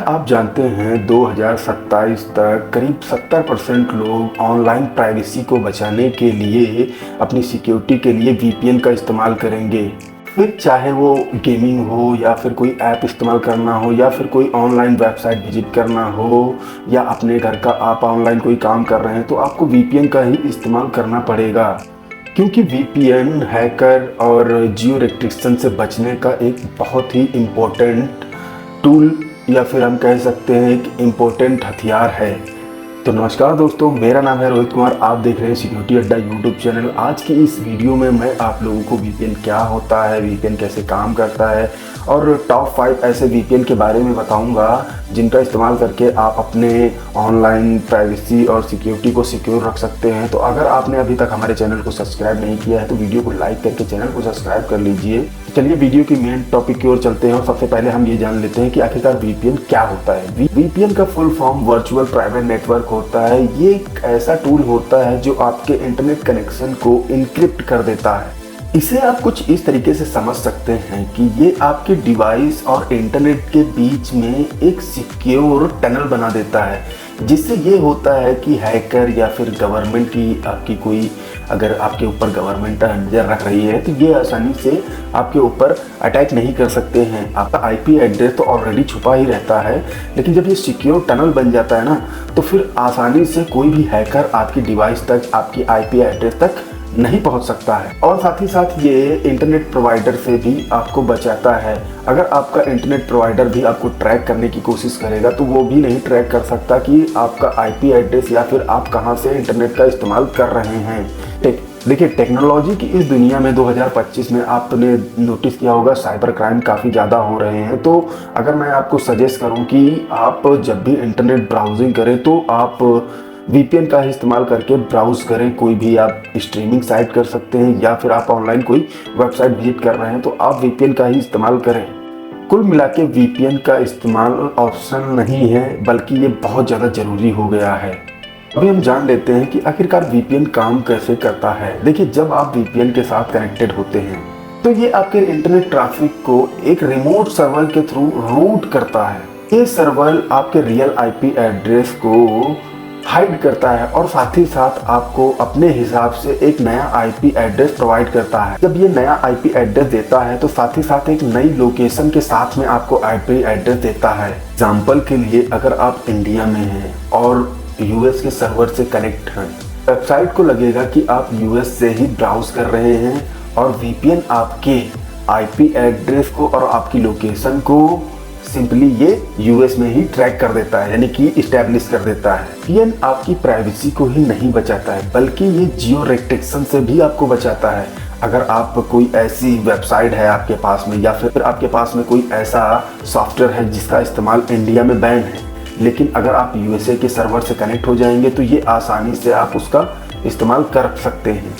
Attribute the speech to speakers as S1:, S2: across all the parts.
S1: आप जानते हैं 2027 तक करीब 70% लोग ऑनलाइन प्राइवेसी को बचाने के लिए अपनी सिक्योरिटी के लिए वीपीएन का इस्तेमाल करेंगे। फिर चाहे वो गेमिंग हो या फिर कोई ऐप इस्तेमाल करना हो या फिर कोई ऑनलाइन वेबसाइट विजिट करना हो या अपने घर का आप ऑनलाइन कोई काम कर रहे हैं तो आपको वीपीएन का ही इस्तेमाल करना पड़ेगा, क्योंकि वीपीएन हैकर और जियो रेस्ट्रिक्शन से बचने का एक बहुत ही इम्पोर्टेंट टूल या फिर हम कह सकते हैं एक इम्पोर्टेंट हथियार है। तो नमस्कार दोस्तों, मेरा नाम है रोहित कुमार, आप देख रहे हैं सिक्योरिटी अड्डा यूट्यूब चैनल। आज की इस वीडियो में मैं आप लोगों को वीपीएन क्या होता है, वीपीएन कैसे काम करता है और टॉप 5 ऐसे वीपीएन के बारे में बताऊंगा जिनका इस्तेमाल करके आप अपने ऑनलाइन प्राइवेसी और सिक्योरिटी को सिक्योर रख सकते हैं। तो अगर आपने अभी तक हमारे चैनल को सब्सक्राइब नहीं किया है तो वीडियो को लाइक करके चैनल को सब्सक्राइब कर लीजिए। चलिए वीडियो की मेन टॉपिक की ओर चलते हैं और सबसे पहले हम ये जान लेते हैं कि आखिरकार वीपीएन क्या होता है। वीपीएन का full form virtual private network होता है। ये एक ऐसा टूल होता है जो आपके इंटरनेट कनेक्शन को इनक्रिप्ट कर देता है। इसे आप कुछ इस तरीके से समझ सकते हैं कि ये आपके डिवाइस और इंटरनेट के बीच में एक सिक्योर टनल बना देता है, जिससे ये होता है कि हैकर या फिर गवर्नमेंट की आपकी कोई अगर आपके ऊपर गवर्नमेंट नजर रख रही है तो ये आसानी से आपके ऊपर अटैक नहीं कर सकते हैं। आपका आईपी एड्रेस तो ऑलरेडी छुपा ही रहता है, लेकिन जब ये सिक्योर टनल बन जाता है ना तो फिर आसानी से कोई भी हैकर आपकी डिवाइस तक, आपकी आईपी एड्रेस तक नहीं पहुंच सकता है। और साथ ही साथ ये इंटरनेट प्रोवाइडर से भी आपको बचाता है। अगर आपका इंटरनेट प्रोवाइडर भी आपको ट्रैक करने की कोशिश करेगा तो वो भी नहीं ट्रैक कर सकता कि आपका आईपी एड्रेस या फिर आप कहां से इंटरनेट का इस्तेमाल कर रहे हैं। देखिए, टेक्नोलॉजी की इस दुनिया में 2025 में आपने नोटिस किया होगा साइबर क्राइम काफ़ी ज़्यादा हो रहे हैं। तो अगर मैं आपको सजेस्ट करूं कि आप जब भी इंटरनेट ब्राउजिंग करें तो आप वीपीएन का ही इस्तेमाल करके ब्राउज करें। कोई भी आप स्ट्रीमिंग साइट कर सकते हैं या फिर आप ऑनलाइन कोई वेबसाइट विजिट कर रहे हैं तो आप वीपीएन का ही इस्तेमाल करें। कुल मिला के वीपीएन का इस्तेमाल ऑप्शन नहीं है, बल्कि ये बहुत ज़्यादा ज़रूरी हो गया है। अभी हम जान लेते हैं कि आखिरकार वीपीएन काम कैसे करता है। देखिए, जब आप वीपीएन के साथ कनेक्टेड होते हैं तो ये आपके इंटरनेट ट्रैफिक को एक रिमोट सर्वर के थ्रू रूट करता है। ये सर्वर आपके रियल आईपी एड्रेस को हाइड करता है और साथ ही साथ आपको अपने हिसाब से एक नया आईपी एड्रेस प्रोवाइड करता है। जब ये नया आईपी एड्रेस देता है तो साथ ही साथ एक नई लोकेशन के साथ में आपको आईपी एड्रेस देता है। एग्जाम्पल के लिए, अगर आप इंडिया में हैं और यूएस के सर्वर से कनेक्ट हैं, वेबसाइट को लगेगा कि आप यूएस से ही ब्राउज कर रहे हैं और वीपीएन आपके आईपी एड्रेस को और आपकी लोकेशन को सिंपली ये यूएस में ही ट्रैक कर देता है, यानी कि इस्टेब्लिश कर देता है। वीपीएन आपकी प्राइवेसी को ही नहीं बचाता है, बल्कि ये जियो रेस्ट्रिक्शन से भी आपको बचाता है। अगर आप कोई ऐसी वेबसाइट है आपके पास में या फिर आपके पास में कोई ऐसा सॉफ्टवेयर है जिसका इस्तेमाल इंडिया में बैन है, लेकिन अगर आप यूएसए के सर्वर से कनेक्ट हो जाएंगे तो ये आसानी से आप उसका इस्तेमाल कर सकते हैं।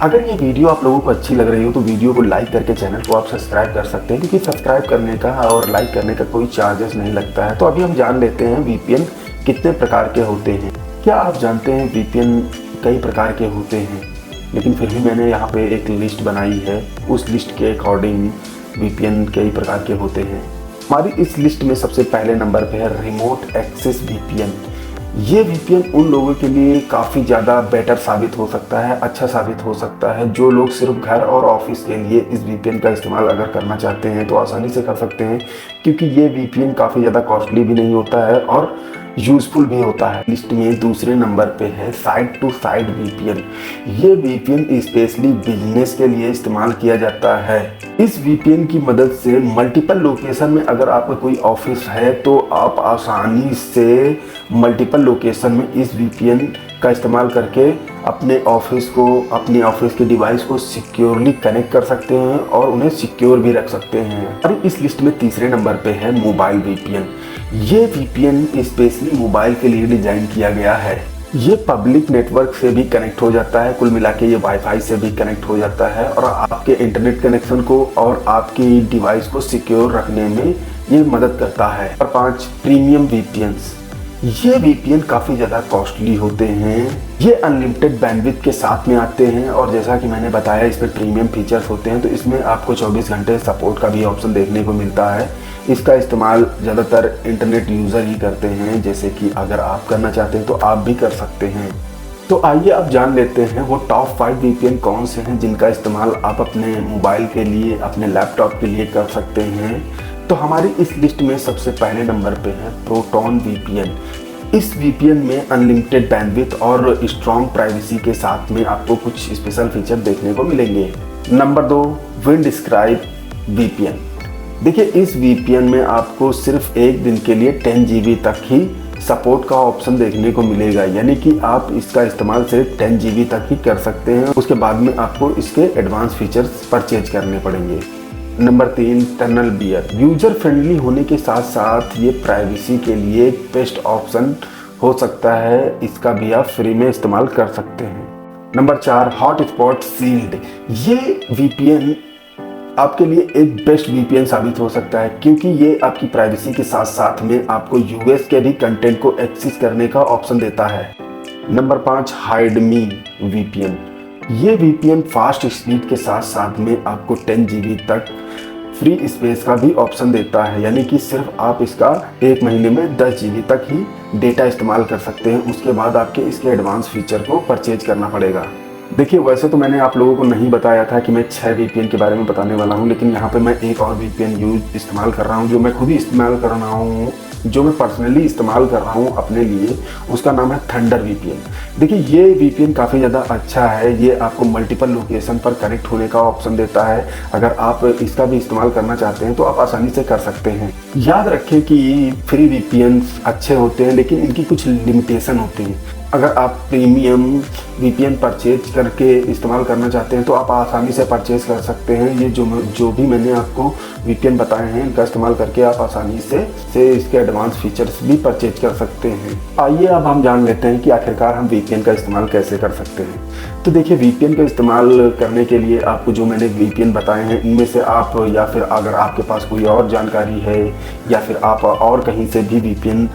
S1: अगर ये वीडियो आप लोगों को अच्छी लग रही हो तो वीडियो को लाइक करके चैनल को आप सब्सक्राइब कर सकते हैं, क्योंकि सब्सक्राइब करने का और लाइक करने का कोई चार्जेस नहीं लगता है। तो अभी हम जान लेते हैं वीपीएन कितने प्रकार के होते हैं। क्या आप जानते हैं वीपीएन कई प्रकार के होते हैं, लेकिन फिर भी मैंने यहाँ पे एक लिस्ट बनाई है। उस लिस्ट के अकॉर्डिंग वीपीएन कई प्रकार के होते हैं। हमारी इस लिस्ट में सबसे पहले नंबर पे है रिमोट एक्सेस वीपीएन। ये वीपीएन उन लोगों के लिए काफ़ी ज़्यादा बेटर साबित हो सकता है, अच्छा साबित हो सकता है जो लोग सिर्फ घर और ऑफिस के लिए इस वीपीएन का इस्तेमाल अगर करना चाहते हैं तो आसानी से कर सकते हैं, क्योंकि ये वीपीएन काफ़ी ज़्यादा कॉस्टली भी नहीं होता है और यूजफुल भी होता है। लिस्ट में दूसरे नंबर पे है साइड टू साइड वीपीएन। ये वीपीएन स्पेशली बिजनेस के लिए इस्तेमाल किया जाता है। इस वीपीएन की मदद से मल्टीपल लोकेशन में अगर आपका कोई ऑफिस है तो आप आसानी से मल्टीपल लोकेशन में इस वीपीएन का इस्तेमाल करके अपने ऑफिस को, अपने ऑफिस के डिवाइस को सिक्योरली कनेक्ट कर सकते हैं और उन्हें सिक्योर भी रख सकते हैं। और इस लिस्ट में तीसरे नंबर पे है मोबाइल वीपीएन। ये वीपीएन स्पेशली मोबाइल के लिए डिजाइन किया गया है। ये पब्लिक नेटवर्क से भी कनेक्ट हो जाता है, कुल मिला के ये वाईफाई से भी कनेक्ट हो जाता है और आपके इंटरनेट कनेक्शन को और आपकी डिवाइस को सिक्योर रखने में ये मदद करता है। और 5 प्रीमियम वीपीएन्स। ये वीपीएन काफ़ी ज़्यादा कॉस्टली होते हैं। ये अनलिमिटेड बैंडविड्थ के साथ में आते हैं और जैसा कि मैंने बताया इसमें प्रीमियम फीचर्स होते हैं, तो इसमें आपको 24 घंटे सपोर्ट का भी ऑप्शन देखने को मिलता है। इसका इस्तेमाल ज़्यादातर इंटरनेट यूज़र ही करते हैं, जैसे कि अगर आप करना चाहते हैं तो आप भी कर सकते हैं। तो आइए आप जान लेते हैं वो टॉप 5 वीपीएन कौन से हैं जिनका इस्तेमाल आप अपने मोबाइल के लिए, अपने लैपटॉप के लिए कर सकते हैं। तो हमारी इस लिस्ट में सबसे पहले नंबर पे है प्रोटॉन वीपीएन। इस वीपीएन में अनलिमिटेड बैंडविड्थ और स्ट्रॉन्ग प्राइवेसी के साथ में आपको कुछ स्पेशल फीचर देखने को मिलेंगे। Number 2 Windscribe VPN. देखिए, इस वीपीएन में आपको सिर्फ एक दिन के लिए 10 GB तक ही सपोर्ट का ऑप्शन देखने को मिलेगा, यानी कि आप इसका इस्तेमाल सिर्फ 10 GB तक ही कर सकते हैं। उसके बाद में आपको इसके एडवांस फीचर्स परचेज करने पड़ेंगे। Number 3 TunnelBear. User friendly होने के साथ साथ ये प्राइवेसी के लिए एक बेस्ट ऑप्शन हो सकता है, इसका भी आप फ्री में इस्तेमाल कर सकते हैं। Number 4 hotspot shield. ये वीपीएन आपके लिए एक बेस्ट वीपीएन साबित हो सकता है, क्योंकि ये आपकी प्राइवेसी के साथ साथ में आपको यूएस के भी कंटेंट को एक्सेस करने का ऑप्शन देता है। नंबर 5 हाइड मी वीपीएन। ये वीपीएन फास्ट स्पीड के साथ साथ में आपको 10 GB तक फ्री स्पेस का भी ऑप्शन देता है, यानी कि सिर्फ आप इसका एक महीने में 10 GB तक ही डेटा इस्तेमाल कर सकते हैं। उसके बाद आपके इसके एडवांस फीचर को परचेज करना पड़ेगा। देखिए, वैसे तो मैंने आप लोगों को नहीं बताया था कि मैं 6 वीपीएन के बारे में बताने वाला हूं, लेकिन यहाँ पे मैं एक और वीपीएन इस्तेमाल कर रहा हूं, जो मैं खुद ही इस्तेमाल कर रहा हूं, जो मैं पर्सनली इस्तेमाल कर रहा हूं अपने लिए। उसका नाम है थंडर वीपीएन। देखिए, ये वीपीएन काफ़ी ज़्यादा अच्छा है। ये आपको मल्टीपल लोकेशन पर कनेक्ट होने का ऑप्शन देता है। अगर आप इसका भी इस्तेमाल करना चाहते हैं तो आप आसानी से कर सकते हैं। याद रखें कि फ्री वीपीएन अच्छे होते हैं, लेकिन इनकी कुछ लिमिटेशन होती हैं। अगर आप प्रीमियम वीपीएन परचेज करके इस्तेमाल करना चाहते हैं तो आप आसानी से परचेज कर सकते हैं। ये जो भी मैंने आपको वीपीएन बताए हैं, इनका इस्तेमाल करके आप आसानी से इसके एडवांस फीचर्स भी परचेज कर सकते हैं। आइए अब हम जान लेते हैं कि आखिरकार हम वीपीएन का इस्तेमाल कैसे कर सकते हैं। तो देखिए, वीपीएन का इस्तेमाल करने के लिए आपको जो मैंने वीपीएन बताए हैं, इनमें से आप, या फिर अगर आपके पास कोई और जानकारी है, या फिर आप और कहीं से भी वीपीएन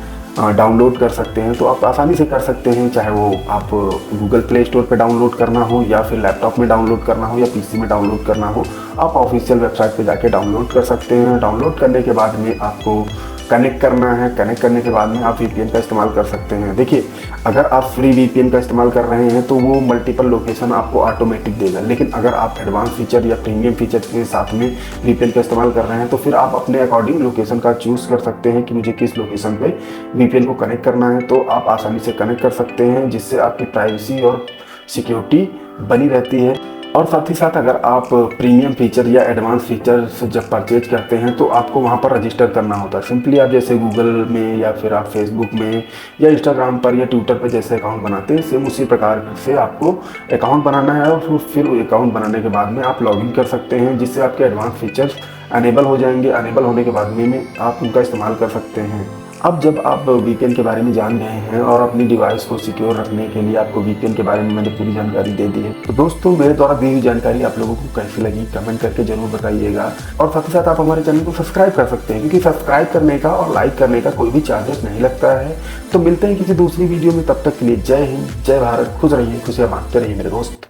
S1: डाउनलोड कर सकते हैं, तो आप आसानी से कर सकते हैं। चाहे वो आप गूगल प्ले स्टोर पे डाउनलोड करना हो, या फिर लैपटॉप में डाउनलोड करना हो, या पीसी में डाउनलोड करना हो, आप ऑफिशियल वेबसाइट पे जाके डाउनलोड कर सकते हैं। डाउनलोड करने के बाद में आपको कनेक्ट करना है। कनेक्ट करने के बाद में आप वीपीएन का इस्तेमाल कर सकते हैं। देखिए, अगर आप फ्री वीपीएन का इस्तेमाल कर रहे हैं तो वो मल्टीपल लोकेशन आपको ऑटोमेटिक देगा, लेकिन अगर आप एडवांस फीचर या प्रीमियम फीचर के साथ में वीपीएन का इस्तेमाल कर रहे हैं तो फिर आप अपने अकॉर्डिंग लोकेशन का चूज़ कर सकते हैं कि मुझे किस लोकेशन पे वीपीएन को कनेक्ट करना है। तो आप आसानी से कनेक्ट कर सकते हैं, जिससे आपकी प्राइवेसी और सिक्योरिटी बनी रहती है। और साथ ही साथ अगर आप प्रीमियम फीचर या एडवांस फीचर जब परचेज करते हैं तो आपको वहाँ पर रजिस्टर करना होता है। सिंपली आप जैसे गूगल में, या फिर आप फेसबुक में, या इंस्टाग्राम पर, या ट्विटर पर जैसे अकाउंट बनाते हैं, सेम उसी प्रकार से आपको अकाउंट बनाना है। और फिर अकाउंट बनाने के बाद में आप लॉगिन कर सकते हैं, जिससे आपके एडवांस फीचर्स अनेबल हो जाएंगे। अनेबल होने के बाद में आप उनका इस्तेमाल कर सकते हैं। अब जब आप वीपीएन के बारे में जान गए हैं और अपनी डिवाइस को सिक्योर रखने के लिए आपको वीपीएन के बारे में मैंने पूरी जानकारी दे दी है, तो दोस्तों, मेरे द्वारा दी हुई जानकारी आप लोगों को कैसी लगी कमेंट करके जरूर बताइएगा। और साथ ही साथ आप हमारे चैनल को सब्सक्राइब कर सकते हैं, क्योंकि सब्सक्राइब करने का और लाइक करने का कोई भी चार्जेस नहीं लगता है। तो मिलते हैं किसी दूसरी वीडियो में, तब तक के लिए जय हिंद, जय भारत, खुश रहिए, खुशियाँ बांटते रहिए मेरे दोस्त।